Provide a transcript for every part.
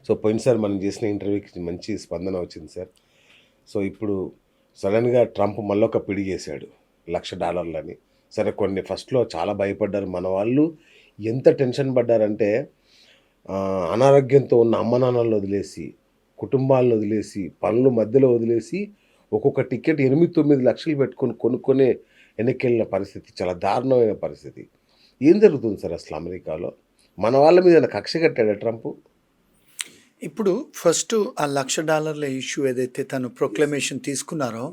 So పోయినసారి మనం చేసిన ఇంటర్వ్యూకి మంచి స్పందన వచ్చింది సార్. సో ఇప్పుడు సడన్‌గా ట్రంప్ మళ్ళొక పిడిగేశాడు. $1,00,000 సరే కొన్ని ఫస్ట్‌లో చాలా భయపడ్డారు మన వాళ్ళు. ఎంత టెన్షన్ పడ్డారంటే అనారోగ్యంతో ఉన్న అమ్మనాన్నలను వదిలేసి, కుటుంబాలను వదిలేసి, పనులు మధ్యలో వదిలేసి ఒక్కొక్క టికెట్ 8, 9 లక్షలు పెట్టుకొని కొనుక్కొనే వెనక్కెళ్ళిన పరిస్థితి. చాలా దారుణమైన పరిస్థితి. ఏం జరుగుతుంది సార్ అసలు అమెరికాలో? మన వాళ్ళ మీద ఏమైనా కక్ష కట్టాడా ట్రంప్? ఇప్పుడు ఫస్ట్ ఆ $1,00,000 ఇష్యూ ఏదైతే తను ప్రొక్లమేషన్ తీసుకున్నారో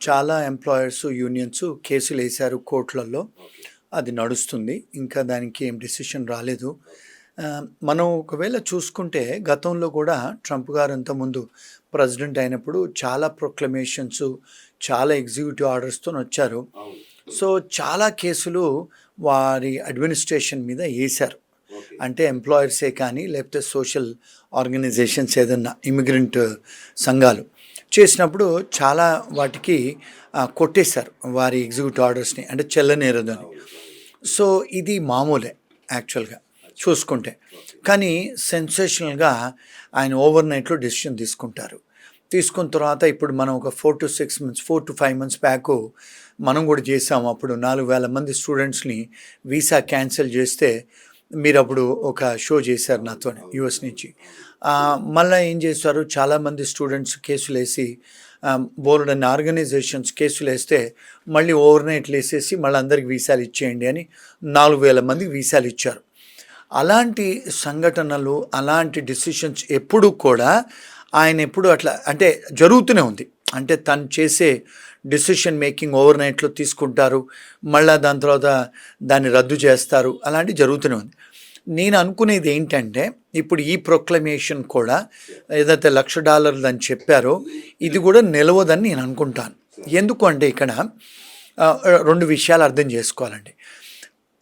చాలా ఎంప్లాయర్స్ యూనియన్స్ కేసులు వేశారు కోర్టులలో. అది నడుస్తుంది, ఇంకా దానికి ఏం డిసిషన్ రాలేదు. మనం ఒకవేళ చూసుకుంటే గతంలో కూడా ట్రంప్ గారు అంతకుముందు ప్రెసిడెంట్ అయినప్పుడు చాలా ప్రొక్లమేషన్స్, చాలా ఎగ్జిక్యూటివ్ ఆర్డర్స్తో వచ్చారు. సో చాలా కేసులు వారి అడ్మినిస్ట్రేషన్ మీద వేశారు. అంటే ఎంప్లాయర్సే కానీ లేకపోతే సోషల్ ఆర్గనైజేషన్స్ ఏదన్నా ఇమిగ్రెంట్ సంఘాలు చేసినప్పుడు చాలా వాటికి కొట్టేశారు వారి ఎగ్జిక్యూటివ్ ఆర్డర్స్ని, అంటే చెల్లనేరదని. సో ఇది మామూలే యాక్చువల్గా చూసుకుంటే. కానీ సెన్సేషనల్గా ఆయన ఓవర్ నైట్లో డెసిషన్ తీసుకున్న తర్వాత ఇప్పుడు మనం ఒక 4 to 5 months బ్యాక్ మనం కూడా చేసాము. అప్పుడు 4,000 మంది స్టూడెంట్స్ని వీసా క్యాన్సిల్ చేస్తే మీరు అప్పుడు ఒక షో చేశారు నాతో యూఎస్ నుంచి. మళ్ళీ ఏం చేశారు, చాలామంది స్టూడెంట్స్ కేసులు వేసి బోర్డ్ అనే ఆర్గనైజేషన్స్ కేసులు వేస్తే మళ్ళీ ఓవర్ నైట్లు వేసేసి మళ్ళీ అందరికి వీసాలు ఇచ్చేయండి అని 4,000 మందికి వీసాలు ఇచ్చారు. అలాంటి సంఘటనలు, అలాంటి డిసిషన్స్ ఎప్పుడు కూడా ఆయన ఎప్పుడు అట్లా అంటే జరుగుతూనే ఉంది. అంటే తను చేసే డిసిషన్ మేకింగ్ ఓవర్ నైట్లో తీసుకుంటారు, మళ్ళీ దాని తర్వాత దాన్ని రద్దు చేస్తారు, అలాంటివి జరుగుతూనే ఉంది. నేను అనుకునేది ఏంటంటే ఇప్పుడు ఈ ప్రొక్లమేషన్ కూడా ఏదైతే $1,00,000 అని చెప్పారో ఇది కూడా నిలవదని నేను అనుకుంటాను. ఎందుకు అంటే ఇక్కడ 2 విషయాలు అర్థం చేసుకోవాలండి.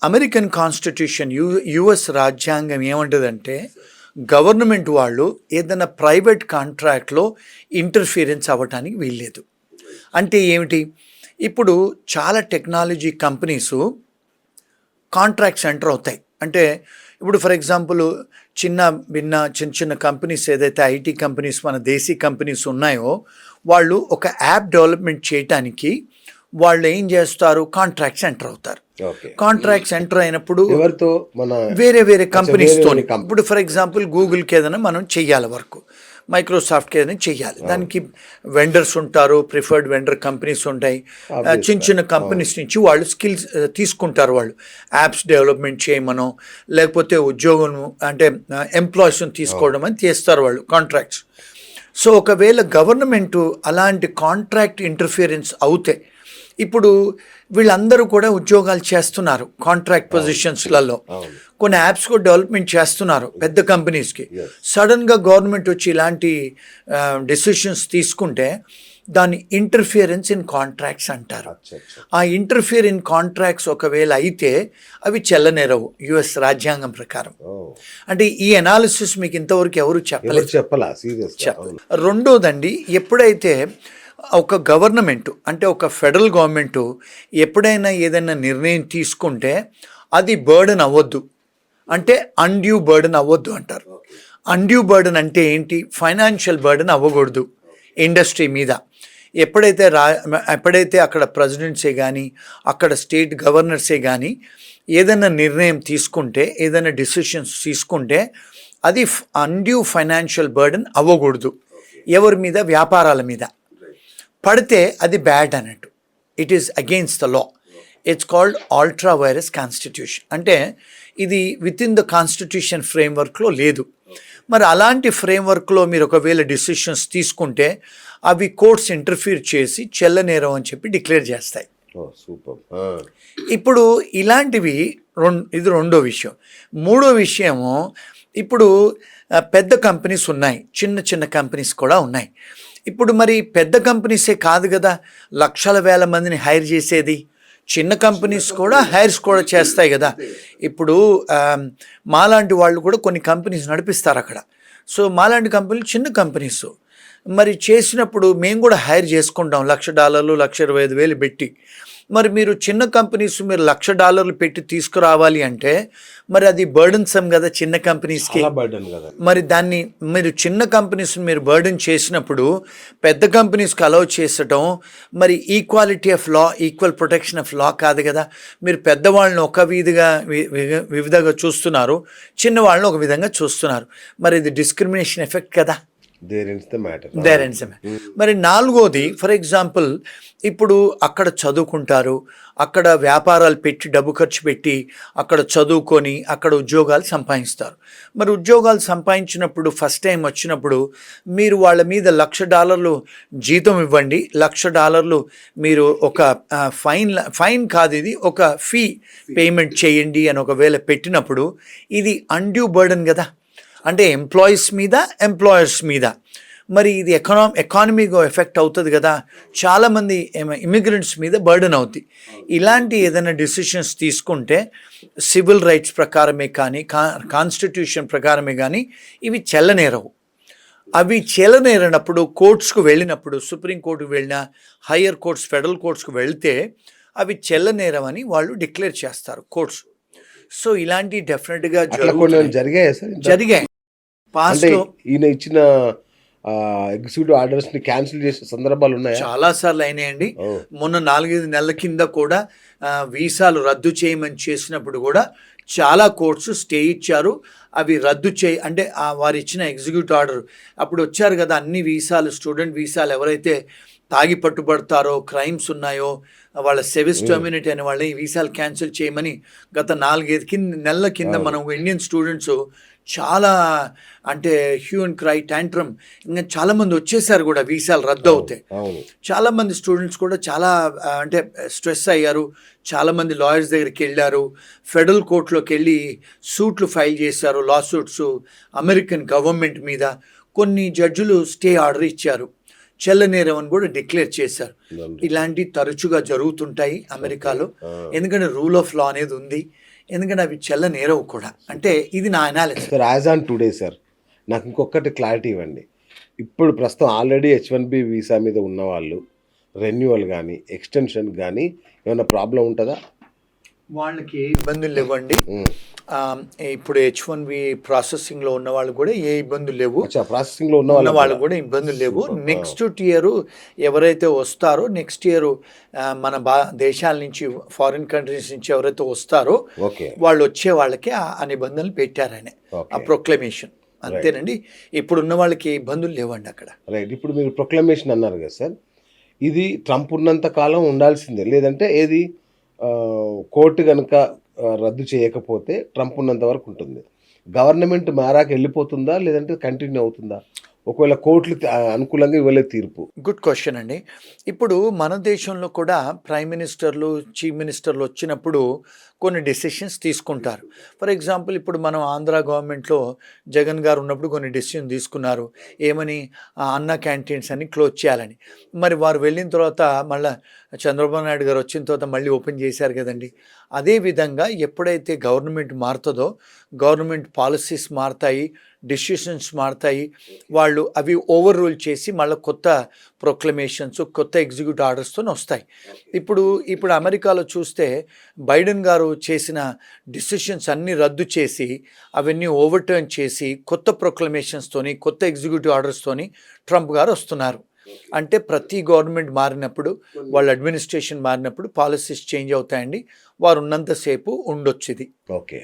అమెరికన్ కాన్స్టిట్యూషన్, యుఎస్ రాజ్యాంగం ఏమంటుందంటే గవర్నమెంట్ వాళ్ళు ఏదైనా ప్రైవేట్ కాంట్రాక్ట్లో ఇంటర్ఫీరెన్స్ అవ్వటానికి వీల్లేదు. అంటే ఏమిటి, ఇప్పుడు చాలా టెక్నాలజీ కంపెనీసు కాంట్రాక్ట్స్ ఎంటర్ అవుతాయి. అంటే ఇప్పుడు ఫర్ ఎగ్జాంపుల్ చిన్న కంపెనీస్ ఏదైతే ఐటీ కంపెనీస్, మన దేశీ కంపెనీస్ ఉన్నాయో వాళ్ళు ఒక యాప్ డెవలప్మెంట్ చేయడానికి వాళ్ళు ఏం చేస్తారు, కాంట్రాక్ట్స్ ఎంటర్ అవుతారు. కాంట్రాక్ట్స్ ఎంటర్ అయినప్పుడు వేరే కంపెనీస్తో, ఇప్పుడు ఫర్ ఎగ్జాంపుల్ గూగుల్కి ఏదైనా మనం చెయ్యాలి వర్క్, మైక్రోసాఫ్ట్కి ఏదైనా చెయ్యాలి, దానికి వెండర్స్ ఉంటారు, ప్రిఫర్డ్ వెండర్ కంపెనీస్ ఉంటాయి. చిన్న కంపెనీస్ నుంచి వాళ్ళు స్కిల్స్ తీసుకుంటారు, వాళ్ళు యాప్స్ డెవలప్మెంట్ చేయమనో లేకపోతే ఉద్యోగం అంటే ఎంప్లాయీస్ని తీసుకోవడం అని చేస్తారు వాళ్ళు కాంట్రాక్ట్స్. సో ఒకవేళ గవర్నమెంటు అలాంటి కాంట్రాక్ట్ ఇంటర్ఫియరెన్స్ అవుతే, ఇప్పుడు వీళ్ళందరూ కూడా ఉద్యోగాలు చేస్తున్నారు కాంట్రాక్ట్ పొజిషన్స్లలో, కొన్ని యాప్స్ కూడా డెవలప్మెంట్ చేస్తున్నారు పెద్ద కంపెనీస్కి. సడన్గా గవర్నమెంట్ వచ్చి ఇలాంటి డెసిషన్స్ తీసుకుంటే దాన్ని ఇంటర్ఫియరెన్స్ ఇన్ కాంట్రాక్ట్స్ అంటారు. ఆ ఇంటర్ఫియర్ ఇన్ కాంట్రాక్ట్స్ ఒకవేళ అయితే అవి చెల్లనేరవు యుఎస్ రాజ్యాంగం ప్రకారం. అంటే ఈ అనాలిసిస్ మీకు ఇంతవరకు ఎవరు చెప్పలేదు. రెండోదండి, ఎప్పుడైతే ఒక గవర్నమెంటు అంటే ఒక ఫెడరల్ గవర్నమెంటు ఎప్పుడైనా ఏదైనా నిర్ణయం తీసుకుంటే అది బర్డెన్ అవ్వద్దు, అంటే అన్డ్యూ బర్డెన్ అవ్వద్దు అంటారు. అన్డ్యూ బర్డెన్ అంటే ఏంటి, ఫైనాన్షియల్ బర్డెన్ అవ్వకూడదు ఇండస్ట్రీ మీద. ఎప్పుడైతే అక్కడ ప్రెసిడెంట్సే కానీ అక్కడ స్టేట్ గవర్నర్సే కానీ ఏదైనా నిర్ణయం తీసుకుంటే, ఏదైనా డిసిషన్స్ తీసుకుంటే అది అన్డ్యూ ఫైనాన్షియల్ బర్డెన్ అవ్వకూడదు. ఎవరి మీద, వ్యాపారాల మీద పడితే అది బ్యాడ్ అన్నట్టు. It is against the law. It's called ultra virus constitution. అంటే ఇది విత్ ఇన్ ద కాన్స్టిట్యూషన్ ఫ్రేమ్వర్క్లో లేదు. మరి అలాంటి ఫ్రేమ్వర్క్లో మీరు ఒకవేళ డిసిషన్స్ తీసుకుంటే అవి కోర్ట్స్ ఇంటర్ఫీర్ చేసి చెల్లనేరం అని చెప్పి డిక్లేర్ చేస్తాయి. ఇప్పుడు ఇలాంటివి ఇది రెండో విషయం. మూడో విషయము, ఇప్పుడు పెద్ద కంపెనీస్ ఉన్నాయి, చిన్న కంపెనీస్ కూడా ఉన్నాయి. ఇప్పుడు మరి పెద్ద కంపెనీసే కాదు కదా లక్షల వేల మందిని హైర్ చేసేది, చిన్న కంపెనీస్ కూడా హైర్స్ కూడా చేస్తాయి కదా. ఇప్పుడు మాలాంటి వాళ్ళు కూడా కొన్ని కంపెనీస్ నడిపిస్తారు అక్కడ. సో మాలాంటి కంపెనీలు చిన్న కంపెనీస్ మరి చేసినప్పుడు మేము కూడా హైర్ చేసుకుంటాం $1,00,000, $1,25,000 పెట్టి. మరి మీరు చిన్న కంపెనీస్ మీరు $1,00,000 పెట్టి తీసుకురావాలి అంటే మరి అది బర్డన్సమ్ కదా చిన్న కంపెనీస్కి. చాలా బర్డెన్ కదా. మరి దాన్ని మీరు చిన్న కంపెనీస్ మీరు బర్డెన్ చేసినప్పుడు పెద్ద కంపెనీస్కి అలౌ చేసటం మరి equality of law, equal protection of law కాదు కదా. మీరు పెద్దవాళ్ళని ఒక విధంగా చూస్తున్నారు, చిన్నవాళ్ళని ఒక విధంగా చూస్తున్నారు. మరి ఇది డిస్క్రిమినేషన్ ఎఫెక్ట్ కదా. దేర్ ఇన్స్ ద మ్యాటర్. మరి నాలుగోది, ఫర్ ఎగ్జాంపుల్ ఇప్పుడు అక్కడ చదువుకుంటారు, అక్కడ వ్యాపారాలు పెట్టి డబ్బు ఖర్చు పెట్టి అక్కడ చదువుకొని అక్కడ ఉద్యోగాలు సంపాదిస్తారు. మరి ఉద్యోగాలు సంపాదించినప్పుడు ఫస్ట్ టైం వచ్చినప్పుడు మీరు వాళ్ళ మీద $1,00,000 జీతం ఇవ్వండి, $1,00,000 మీరు ఒక ఫైన్ కాదు, ఇది ఒక ఫీ పేమెంట్ చేయండి అని ఒకవేళ పెట్టినప్పుడు ఇది అన్డ్యూ బర్డన్ కదా. అంటే ఎంప్లాయీస్ మీద, ఎంప్లాయర్స్ మీద మరి ఇది ఎకానమీగా ఎఫెక్ట్ అవుతుంది కదా. చాలామంది ఇమిగ్రెంట్స్ మీద బర్డెన్ అవుతుంది. ఇలాంటి ఏదైనా డిసిషన్స్ తీసుకుంటే సివిల్ రైట్స్ ప్రకారమే కానీ కాన్స్టిట్యూషన్ ప్రకారమే కానీ ఇవి చెల్లనేరవు. అవి చెల్లనేరినప్పుడు కోర్ట్స్కు వెళ్ళినప్పుడు, సుప్రీంకోర్టుకు వెళ్ళినా, హయ్యర్ కోర్ట్స్, ఫెడరల్ కోర్ట్స్కు వెళ్తే అవి చెల్లనేరవని వాళ్ళు డిక్లేర్ చేస్తారు కోర్ట్స్. సో ఇలాంటి డెఫినెట్గా జరిగాయి సార్. జరిగాయి పాస్ట్లో. ఈయన ఇచ్చిన ఎగ్జిక్యూటివ్ ఆర్డర్స్ ని క్యాన్సిల్ చేసే సందర్భాలు ఉన్నాయి, చాలా సార్లు అయినాయండి. మొన్న 4-5 నెలల కింద కూడా వీసాలు రద్దు చేయమని చేసినప్పుడు కూడా చాలా కోర్ట్స్ స్టే ఇచ్చారు. అవి రద్దు అంటే వారు ఇచ్చిన ఎగ్జిక్యూటివ్ ఆర్డర్ అప్పుడు వచ్చారు కదా, అన్ని వీసాలు, స్టూడెంట్ వీసాలు ఎవరైతే తాగి పట్టుబడతారో, క్రైమ్స్ ఉన్నాయో, వాళ్ళ సెవిస్ టర్మినేట్ అయిన వాళ్ళని ఈ వీసాలు క్యాన్సిల్ చేయమని గత 4-5 నెలల కింద మనం ఇండియన్ స్టూడెంట్స్ చాలా అంటే హ్యూ అండ్ క్రై ట్యాంట్రమ్, ఇంకా చాలామంది వచ్చేసారు కూడా వీసాలు రద్దు అవుతాయి. చాలామంది స్టూడెంట్స్ కూడా చాలా అంటే స్ట్రెస్ అయ్యారు. చాలామంది లాయర్స్ దగ్గరికి వెళ్ళారు, ఫెడరల్ కోర్టులోకి వెళ్ళి సూట్లు ఫైల్ చేశారు, లా సూట్స్ అమెరికన్ గవర్నమెంట్ మీద. కొన్ని జడ్జిలు స్టే ఆర్డర్ ఇచ్చారు, చెల్లనేరం అని కూడా డిక్లేర్ చేశారు. ఇలాంటివి తరచుగా జరుగుతుంటాయి అమెరికాలో, ఎందుకంటే రూల్ ఆఫ్ లా అనేది ఉంది, ఎందుకంటే అవి చెల్లనేరవు కూడా. అంటే ఇది నా analysis. Sir as on today sir నాకు ఇంకొకటి క్లారిటీ ఇవ్వండి. ఇప్పుడు ప్రస్తుతం ఆల్రెడీ H-1B వీసా మీద ఉన్న వాళ్ళు రెన్యువల్ కానీ ఎక్స్టెన్షన్ కానీ ఏమైనా ప్రాబ్లం ఉంటుందా? వాళ్ళకి ఏ ఇబ్బందులు లేవండి. ఇప్పుడు H-1B ప్రాసెసింగ్లో ఉన్న వాళ్ళు కూడా ఏ ఇబ్బందులు లేవు. ప్రాసెసింగ్లో ఉన్న వాళ్ళు కూడా ఇబ్బందులు లేవు. నెక్స్ట్ ఇయర్ ఎవరైతే వస్తారో, నెక్స్ట్ ఇయర్ మన దేశాల నుంచి, ఫారిన్ కంట్రీస్ నుంచి ఎవరైతే వస్తారో వాళ్ళు వచ్చే వాళ్ళకి ఆ నిబంధనలు పెట్టారని ఆ ప్రొక్లమేషన్. అంతేనండి. ఇప్పుడు ఉన్న వాళ్ళకి ఇబ్బందులు లేవండి అక్కడ. రైట్. ఇప్పుడు మీరు ప్రొక్లమేషన్ అన్నారు కదా సార్, ఇది ట్రంప్ ఉన్నంత కాలం ఉండాల్సిందే, లేదంటే ఏది కోర్టు కనుక రద్దు చేయకపోతే ట్రంప్ ఉన్నంత వరకు ఉంటుంది. గవర్నమెంట్ మారాక వెళ్ళిపోతుందా, లేదంటే కంటిన్యూ అవుతుందా ఒకవేళ కోర్టులు అనుకూలంగా ఇవ్వలే తీర్పు? గుడ్ క్వశ్చన్ అండి. ఇప్పుడు మన దేశంలో కూడా ప్రైమ్ మినిస్టర్లు, చీఫ్ మినిస్టర్లు వచ్చినప్పుడు కొన్ని డెసిషన్స్ తీసుకుంటారు. ఫర్ ఎగ్జాంపుల్ ఇప్పుడు మనం ఆంధ్ర గవర్నమెంట్లో జగన్ గారు ఉన్నప్పుడు కొన్ని డెసిషన్ తీసుకున్నారు. ఏమని? అన్న క్యాంటీన్స్ అని క్లోజ్ చేయాలని. మరి వారు వెళ్ళిన తర్వాత మళ్ళీ చంద్రబాబు నాయుడు గారు వచ్చిన తర్వాత మళ్ళీ ఓపెన్ చేశారు కదండి. అదేవిధంగా ఎప్పుడైతే గవర్నమెంట్ మారుతుందో, గవర్నమెంట్ పాలసీస్ మారుతాయి, డెసిషన్స్ మారుతాయి, వాళ్ళు అవి ఓవర్ రూల్ చేసి మళ్ళీ కొత్త ప్రొక్లమేషన్స్, కొత్త ఎగ్జిక్యూటివ్ ఆర్డర్స్తో వస్తాయి. ఇప్పుడు అమెరికాలో చూస్తే బైడెన్ గారు చేసిన డెసిషన్స్ అన్నీ రద్దు చేసి అవన్నీ ఓవర్టర్న్ చేసి కొత్త ప్రొక్లమేషన్స్తోని, కొత్త ఎగ్జిక్యూటివ్ ఆర్డర్స్తోని ట్రంప్ గారు వస్తున్నారు. అంటే ప్రతి గవర్నమెంట్ మారినప్పుడు, వాళ్ళ అడ్మినిస్ట్రేషన్ మారినప్పుడు పాలసీస్ చేంజ్ అవుతాయండి. వారు ఉన్నంతసేపు ఉండొచ్చు ఇది. ఓకే.